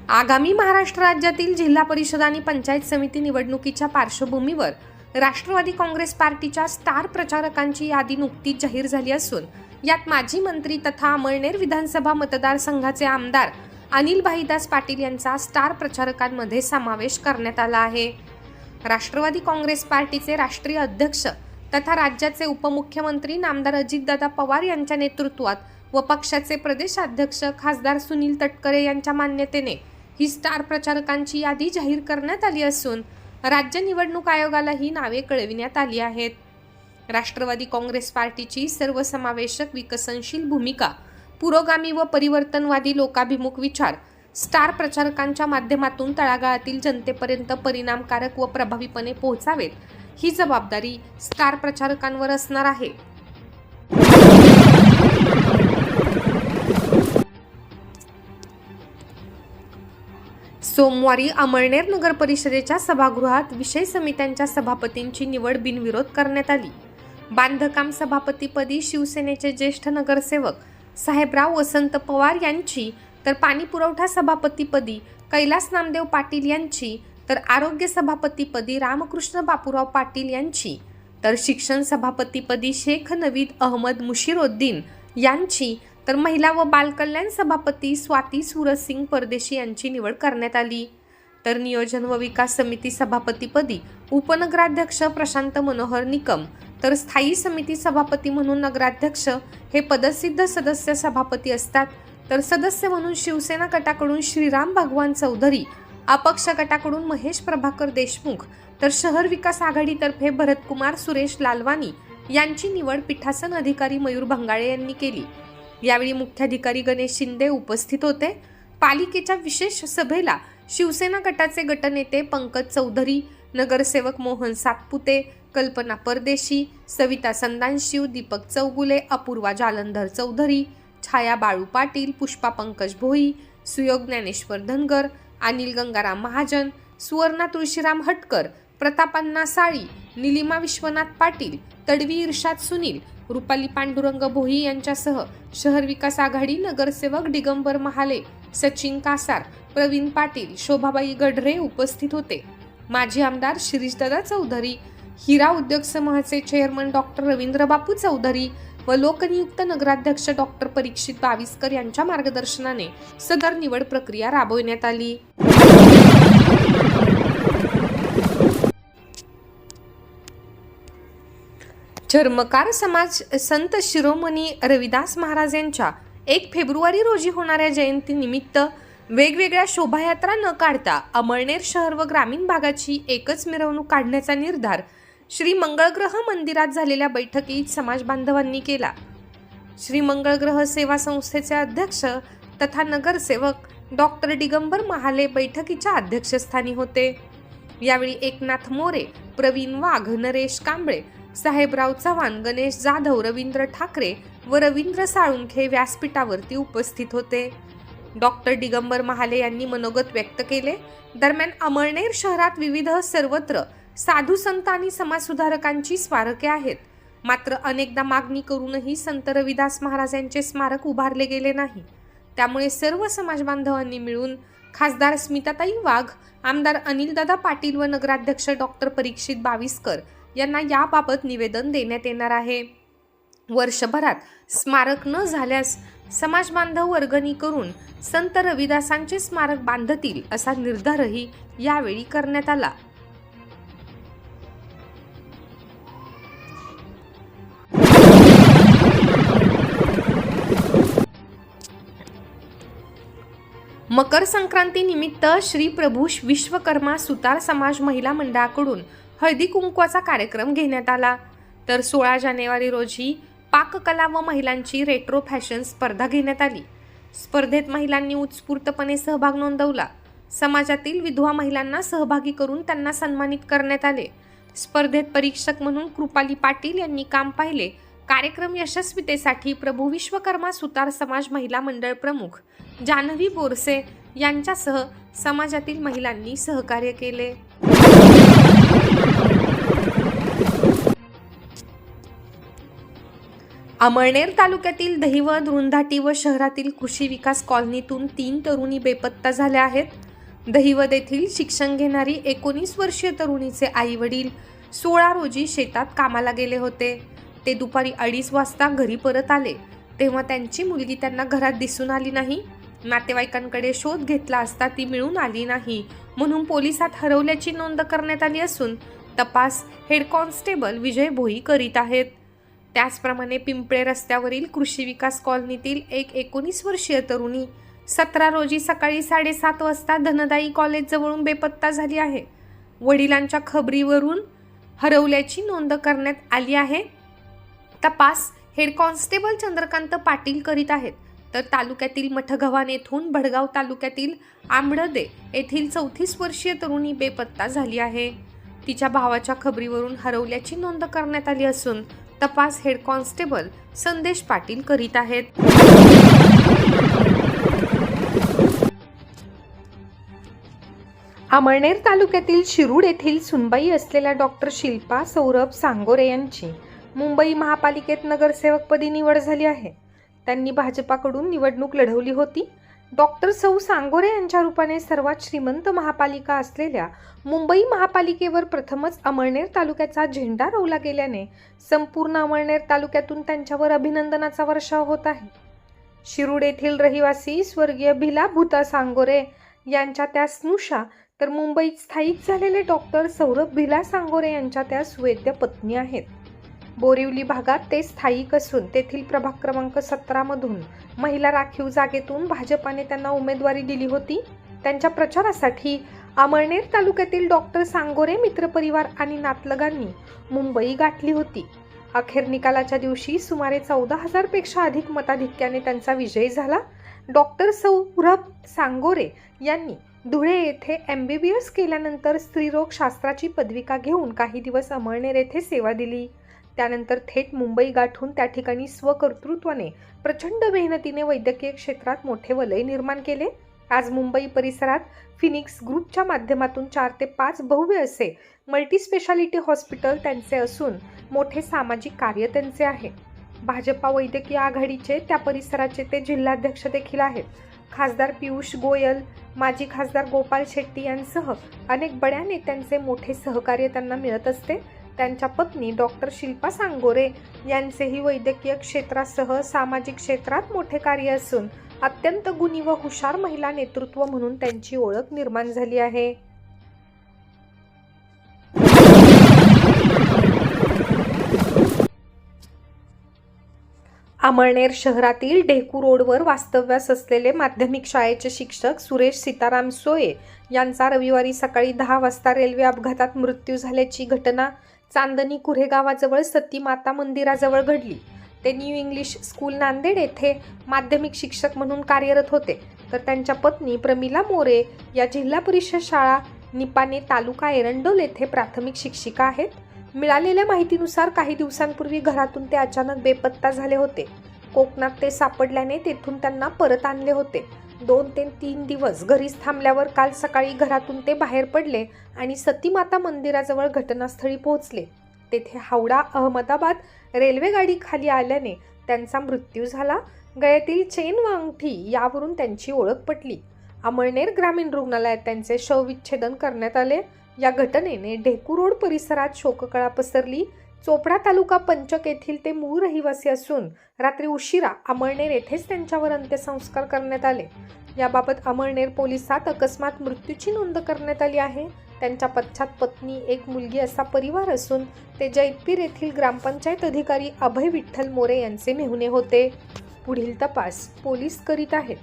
आगामी महाराष्ट्र राज्यातील जिल्हा परिषद आणि पंचायत समिती निवडणुकीच्या पार्श्वभूमीवर राष्ट्रवादी काँग्रेस पार्टीच्या स्टार प्रचारकांची यादी नुकतीच जाहीर झाली असून यात माजी मंत्री तथा अमळनेर विधानसभा मतदारसंघाचे आमदार अनिल भाईदास पाटील यांचा स्टार प्रचारकांमध्ये समावेश करण्यात आला आहे। राष्ट्रवादी काँग्रेस पार्टीचे राष्ट्रीय अध्यक्ष तथा राज्याचे उपमुख्यमंत्री नामदार अजितदादा पवार यांच्या नेतृत्वात व पक्षाचे प्रदेशाध्यक्ष खासदार सुनील तटकरे यांच्या मान्यतेने ही स्टार प्रचारकांची यादी जाहीर करण्यात आली असून राज्य निवडणूक आयोगाला ही नावे कळविण्यात आली आहेत। राष्ट्रवादी काँग्रेस पार्टीची सर्वसमावेशक विकसनशील भूमिका, पुरोगामी व परिवर्तनवादी लोकाभिमुख विचार स्टार प्रचारकांच्या माध्यमातून तळागाळातील जनतेपर्यंत परिणामकारक व प्रभावीपणे पोहोचावेत, ही जबाबदारी स्टार प्रचारकांवर असणार आहे। सोमवारी अमळनेर नगर परिषदेच्या सभागृहात विषय समित्यांच्या सभापतींची निवड बिनविरोध करण्यात आली। बांधकाम सभापतीपदी शिवसेनेचे ज्येष्ठ नगरसेवक साहेबराव वसंत पवार यांची, तर पाणी पुरवठा सभापतीपदी कैलास नामदेव पाटील यांची, तर आरोग्य सभापतीपदी रामकृष्ण बापूराव पाटील यांची, तर शिक्षण सभापतीपदी शेख नवीद अहमद मुशीरोद्दीन यांची, तर महिला व बालकल्याण सभापती स्वाती सूरजसिंग परदेशी यांची निवड करण्यात आली। तर नियोजन व विकास समिती सभापतीपदी उपनगराध्यक्ष प्रशांत मनोहर निकम, तर स्थायी समिती सभापती म्हणून नगराध्यक्ष हे पदसिद्ध सदस्य सभापती असतात। तर सदस्य म्हणून शिवसेना गटाकडून श्रीराम भगवान चौधरी, अपक्ष गटाकडून महेश प्रभाकर देशमुख, तर शहर विकास आघाडीतर्फे भरतकुमार सुरेश लालवानी यांची निवड पीठासन अधिकारी मयूर भंगाळे यांनी केली। यावेळी मुख्याधिकारी गणेश शिंदे उपस्थित होते। पालिकेच्या विशेष सभेला शिवसेना गटाचे गटनेते पंकज चौधरी, नगरसेवक मोहन सातपुते, कल्पना परदेशी, सविता संदानशिव, दीपक चौगुले, अपूर्वा जालंधर चौधरी, छाया बाळू पाटील, पुष्पा पंकज भोई, सुयोग ज्ञानेश्वर धनगर, अनिल गंगाराम महाजन, सुवर्णा तुळशीराम हटकर, प्रतापन्ना साळी, निलिमा विश्वनाथ पाटील, तडवी इर्शाद सुनील, रुपाली पांडुरंग भोई यांच्यासह शहर विकास आघाडी नगरसेवक दिगंबर महाले, सचिन कासार, प्रवीण पाटील, शोभाबाई गढरे उपस्थित होते। माजी आमदार शिरीषदादा चौधरी, हिरा उद्योग समूहाचे चेअरमन डॉक्टर रवींद्र बापू चौधरी व लोकनियुक्त नगराध्यक्ष डॉक्टर परीक्षित बाविस्कर यांच्या मार्गदर्शनाने सदर निवड प्रक्रिया राबविण्यात आली। चर्मकार समाज संत शिरोमणी रविदास महाराज यांच्या 1 फेब्रुवारी रोजी होणाऱ्या जयंतीनिमित्त वेगवेगळ्या शोभायात्रा न काढता अमळनेर शहर व ग्रामीण भागाची एकच मिरवणूक काढण्याचा निर्धार श्री मंगळग्रह मंदिरात झालेल्या बैठकीत समाज बांधवांनी केला। श्री मंगळग्रह सेवा संस्थेचे अध्यक्ष तथा नगरसेवक डॉक्टर दिगंबर महाले बैठकीच्या अध्यक्षस्थानी होते। यावेळी एकनाथ मोरे, प्रवीण वाघ, नरेश कांबळे, साहेबराव चव्हाण, गणेश जाधव, रवींद्र ठाकरे व रवींद्र साळुंखे व्यासपीठावरती उपस्थित होते। डॉक्टर दिगंबर महाले यांनी मनोगत व्यक्त केले। दरम्यान अमळनेर शहरात विविध सर्वत्र साधू संत आणि समाजसुधारकांची स्मारके आहेत, मात्र अनेकदा मागणी करूनही संत रविदास महाराज यांचे स्मारक उभारले गेले नाही। त्यामुळे सर्व समाज बांधवांनी मिळून खासदार स्मिताताई वाघ, आमदार अनिलदादा पाटील व नगराध्यक्ष डॉक्टर परीक्षित बाविस्कर यांना याबाबत निवेदन देण्यात येणार आहे। वर्षभरात स्मारक न झाल्यास समाज बांधव वर्गणी करून संत रविदासांचे स्मारक बांधतील असा निर्धारही यावेळी करण्यात आला। मकर संक्रांती निमित्त श्री प्रभू विश्वकर्मा सुतार समाज महिला मंडळाकडून हळदी कुंकवाचा कार्यक्रम घेण्यात आला। तर 16 जानेवारी रोजी पाककला व महिलांची रेट्रो फॅशन स्पर्धा घेण्यात आली। स्पर्धेत महिलांनी उत्स्फूर्तपणे सहभाग नोंदवला। समाजातील विधवा महिलांना सहभागी करून त्यांना सन्मानित करण्यात आले। स्पर्धेत परीक्षक म्हणून कृपाली पाटील यांनी काम पाहिले। कार्यक्रम यशस्वीतेसाठी प्रभू विश्वकर्मा सुतार समाज महिला मंडळ प्रमुख जान्हवी बोरसे यांच्यासह समाजातील महिलांनी सहकार्य केले। अमळनेर तालुक्यातील दहिवद, रुंधाटी व शहरातील कृषी विकास कॉलनीतून 3 तरुणी बेपत्ता झाल्या आहेत. दहिवद येथील शिक्षण घेणारी 19 वर्षीय तरुणीचे आई वडील 16 रोजी शेतात कामाला गेले होते. ते दुपारी 2:30 वाजता घरी परत आले तेव्हा त्यांची मुलगी त्यांना घरात दिसून आली नाही. नातेवाईकांकडे शोध घेतला असता ती मिळून आली नाही म्हणून पोलिसात हरवल्याची नोंद करण्यात आली असून तपास हेड कॉन्स्टेबल विजय भोई करीत आहेत. त्याचप्रमाणे पिंपळे रस्त्यावरील कृषी विकास कॉलनीतील एक 19 वर्षीय तरुणी 17 रोजी सकाळी 7:30 वाजता धनदाई कॉलेज जवळून बेपत्ता झाली आहे. वडिलांच्या खबरीवरून हरवल्याची नोंद करण्यात आली आहे. तपास हेड कॉन्स्टेबल चंद्रकांत पाटील करीत आहेत. तर तालुक्यातील मठगव्हाण येथून भडगाव तालुक्यातील आंबडदे येथील 34 वर्षीय तरुणी बेपत्ता झाली आहे. तिच्या भावाच्या खबरीवरून हरवल्याची नोंद करण्यात आली असून तपास हेड कॉन्स्टेबल संदेश पाटील करीत आहेत. अमळनेर तालुक्यातील शिरूड येथील सुनबाई असलेल्या डॉक्टर शिल्पा सौरभ सांगोरे यांची मुंबई महापालिकेत नगरसेवकपदी निवड झाली आहे. त्यांनी भाजपाकडून निवडणूक लढवली होती. डॉक्टर सौ सांगोरे यांच्या रूपाने सर्वात श्रीमंत महापालिका असलेल्या मुंबई महापालिकेवर प्रथमच अमळनेर तालुक्याचा झेंडा रोवला गेल्याने संपूर्ण अमळनेर तालुक्यातून त्यांच्यावर अभिनंदनाचा वर्षाव होत आहे. शिरूड येथील रहिवासी स्वर्गीय भिला भूता सांगोरे यांच्या त्या स्नुषा तर मुंबईत स्थायिक झालेले डॉक्टर सौरभ भिला सांगोरे यांच्या त्या सुवेद्य पत्नी आहेत. बोरिवली भागात ते स्थायिक असून तेथील प्रभाग क्रमांक 17 मधून महिला राखीव जागेतून भाजपाने त्यांना उमेदवारी दिली होती. त्यांच्या प्रचारासाठी अमळनेर तालुक्यातील डॉक्टर सांगोरे मित्रपरिवार आणि नातलगांनी मुंबई गाठली होती. अखेर निकालाच्या दिवशी सुमारे 14,000 पेक्षा अधिक मताधिक्याने त्यांचा विजय झाला. डॉक्टर सौरभ सांगोरे यांनी धुळे येथे MBBS केल्यानंतर स्त्रीरोग शास्त्राची पदविका घेऊन काही दिवस अमळनेर येथे सेवा दिली. त्यानंतर थेट मुंबई गाठून त्या ठिकाणी स्वकर्तृत्वाने प्रचंड मेहनतीने वैद्यकीय क्षेत्रात मोठे वलय निर्माण केले. आज मुंबई परिसरात फिनिक्स ग्रुपच्या माध्यमातून 4 ते 5 भव्य असे मल्टीस्पेशालिटी हॉस्पिटल त्यांचे असून मोठे सामाजिक कार्य त्यांचे आहे. भाजपा वैद्यकीय आघाडीचे त्या परिसराचे ते जिल्हाध्यक्ष देखील आहेत. खासदार पियुष गोयल, माजी खासदार गोपाल शेट्टी यांसह अनेक बड्या नेत्यांचे मोठे सहकार्य त्यांना मिळत असते. त्यांच्या पत्नी डॉक्टर शिल्पा सांगोरे यांचेही वैद्यकीय क्षेत्रासह सामाजिक क्षेत्रात मोठे कार्य असून अत्यंत गुणी व हुशार महिला नेतृत्व म्हणून त्यांची ओळख निर्माण झाली आहे. अमळनेर शहरातील ढेकू रोडवर वास्तव्यास असलेले माध्यमिक शाळेचे शिक्षक सुरेश सीताराम सोये यांचा रविवारी सकाळी 10 वाजता रेल्वे अपघातात मृत्यू झाल्याची घटना चांदणी कुऱ्हे गावाजवळ सती माता मंदिराजवळ घडली. ते न्यू इंग्लिश स्कूल नांदेड येथे माध्यमिक शिक्षक म्हणून कार्यरत होते. तर त्यांच्या पत्नी प्रमिला मोरे या जिल्हा परिषद शाळा निपाणे तालुका एरंडोल येथे प्राथमिक शिक्षिका आहेत. मिळालेल्या माहितीनुसार काही दिवसांपूर्वी घरातून ते अचानक बेपत्ता झाले होते. कोकणात ते सापडल्याने तेथून त्यांना परत आणले होते. 2 ते 3 दिवस घरीच थांबल्यावर काल सकाळी घरातून ते बाहेर पडले आणि सतीमाता मंदिराजवळ घटनास्थळी पोहोचले. तेथे हावडा अहमदाबाद रेल्वे गाडी खाली आल्याने त्यांचा मृत्यू झाला. गळ्यातील चेन व अंगठी यावरून त्यांची ओळख पटली. अमळनेर ग्रामीण रुग्णालयात त्यांचे शवविच्छेदन करण्यात आले. या घटनेने ढेकू रोड परिसरात शोककळा पसरली. चोपडा तालुका पंचक येथील ते मूळ रहिवासी असून रात्री उशिरा अमळनेर येथेच त्यांच्यावर अंत्यसंस्कार करण्यात आले. याबाबत अमळनेर पोलिसात अकस्मात मृत्यूची नोंद करण्यात आली आहे. त्यांच्या पश्चात पत्नी, एक मुलगी असा परिवार असून ते जैतपीर येथील ग्रामपंचायत अधिकारी अभय विठ्ठल मोरे यांचे मेहुणे होते. पुढील तपास पोलीस करीत आहेत.